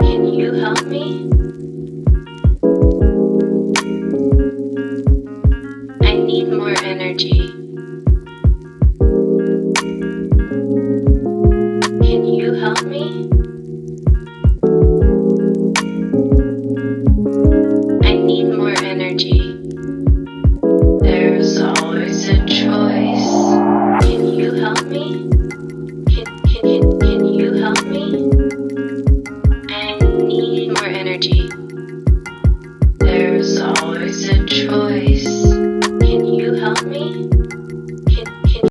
Can you help me? I need more energy. Can you help me? I need more energy. There's always a choice. Can you help me?